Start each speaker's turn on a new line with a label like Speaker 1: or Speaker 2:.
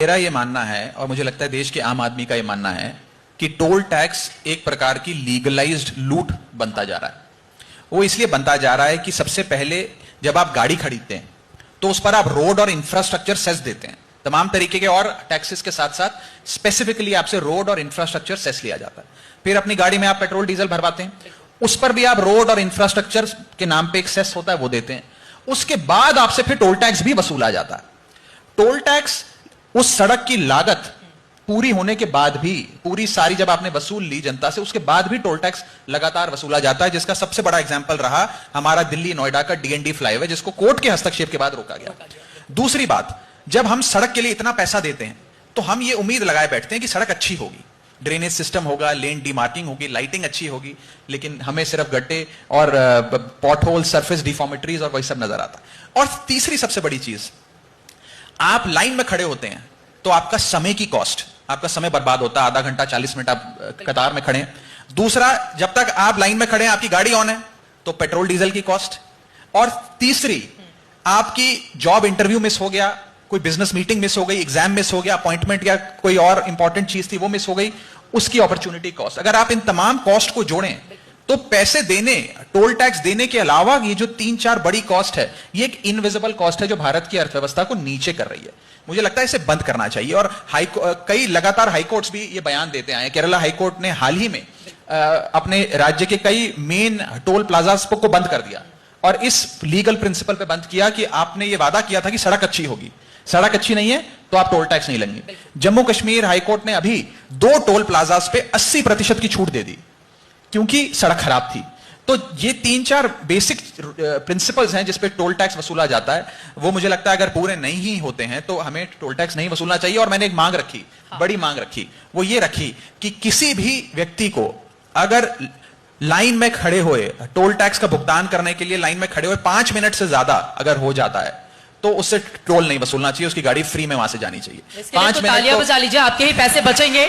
Speaker 1: मेरा ये मानना है और मुझे लगता है देश के आम आदमी का ये मानना है कि टोल टैक्स एक प्रकार की लीगलाइज्ड लूट बनता जा रहा है। वो इसलिए बनता जा रहा है कि सबसे पहले जब आप गाड़ी खरीदते हैं तो उस पर आप रोड और इंफ्रास्ट्रक्चर सेस देते हैं, तमाम तरीके के और टैक्सेस के साथ साथ स्पेसिफिकली आपसे रोड और इंफ्रास्ट्रक्चर सेस लिया जाता है। फिर अपनी गाड़ी में आप पेट्रोल डीजल भरवाते हैं, उस पर भी आप रोड और इंफ्रास्ट्रक्चर के नाम पे एक सेस होता है वो देते हैं। उसके बाद आपसे फिर टोल टैक्स भी वसूला जाता है। टोल टैक्स उस सड़क की लागत पूरी होने के बाद भी, पूरी सारी जब आपने वसूल ली जनता से, उसके बाद भी टोल टैक्स लगातार वसूला जाता है, जिसका सबसे बड़ा एग्जांपल रहा हमारा दिल्ली नोएडा का डीएनडी फ्लाईओवर, जिसको कोर्ट के हस्तक्षेप के बाद रोका गया। दूसरी बात, जब हम सड़क के लिए इतना पैसा देते हैं तो हम ये उम्मीद लगाए बैठते हैं कि सड़क अच्छी होगी, ड्रेनेज सिस्टम होगा, लेन डीमार्किंग होगी, लाइटिंग अच्छी होगी, लेकिन हमें सिर्फ गड्ढे और पॉट होल, सरफेस डिफॉर्मेटरीज और वही सब नजर आता है। और तीसरी सबसे बड़ी चीज, आप लाइन में खड़े होते हैं तो आपका समय की कॉस्ट, आपका समय बर्बाद होता है, आधा घंटा 40 मिनट आप कतार में खड़े हैं। दूसरा, जब तक आप लाइन में खड़े हैं आपकी गाड़ी ऑन है तो पेट्रोल डीजल की कॉस्ट। और तीसरी, आपकी जॉब इंटरव्यू मिस हो गया, कोई बिजनेस मीटिंग मिस हो गई, एग्जाम मिस हो गया, अपॉइंटमेंट या कोई और इंपॉर्टेंट चीज थी वो मिस हो गई, उसकी अपॉर्चुनिटी कॉस्ट। अगर आप इन तमाम कॉस्ट को जोड़ें तो पैसे देने, टोल टैक्स देने के अलावा ये जो 3-4 बड़ी कॉस्ट है, ये एक इनविजिबल कॉस्ट है जो भारत की अर्थव्यवस्था को नीचे कर रही है। मुझे लगता है इसे बंद करना चाहिए। और कई लगातार हाईकोर्ट्स भी ये बयान देते आए हैं। केरला हाईकोर्ट ने हाल ही में अपने राज्य के कई मेन टोल प्लाजास को बंद कर दिया और इस लीगल प्रिंसिपल पे बंद किया कि आपने ये वादा किया था कि सड़क अच्छी होगी, सड़क अच्छी नहीं है तो आप टोल टैक्स नहीं लेंगे। जम्मू कश्मीर हाईकोर्ट ने अभी 2 टोल प्लाजास पे 80% की छूट दे दी क्योंकि सड़क खराब थी। तो ये 3-4 बेसिक प्रिंसिपल्स हैं जिस पे टोल टैक्स वसूला जाता है, वो मुझे लगता है अगर पूरे नहीं ही होते हैं तो हमें टोल टैक्स नहीं वसूलना चाहिए। और मैंने एक मांग रखी, बड़ी मांग रखी, वो ये रखी कि किसी भी व्यक्ति को अगर लाइन में खड़े हुए, टोल टैक्स का भुगतान करने के लिए लाइन में खड़े हुए 5 मिनट से ज्यादा अगर हो जाता है तो उससे टोल नहीं वसूलना चाहिए, उसकी गाड़ी फ्री में वहां से जानी चाहिए। 5 मिनट
Speaker 2: तालियां बजा लीजिए, आपके ही पैसे बचेंगे।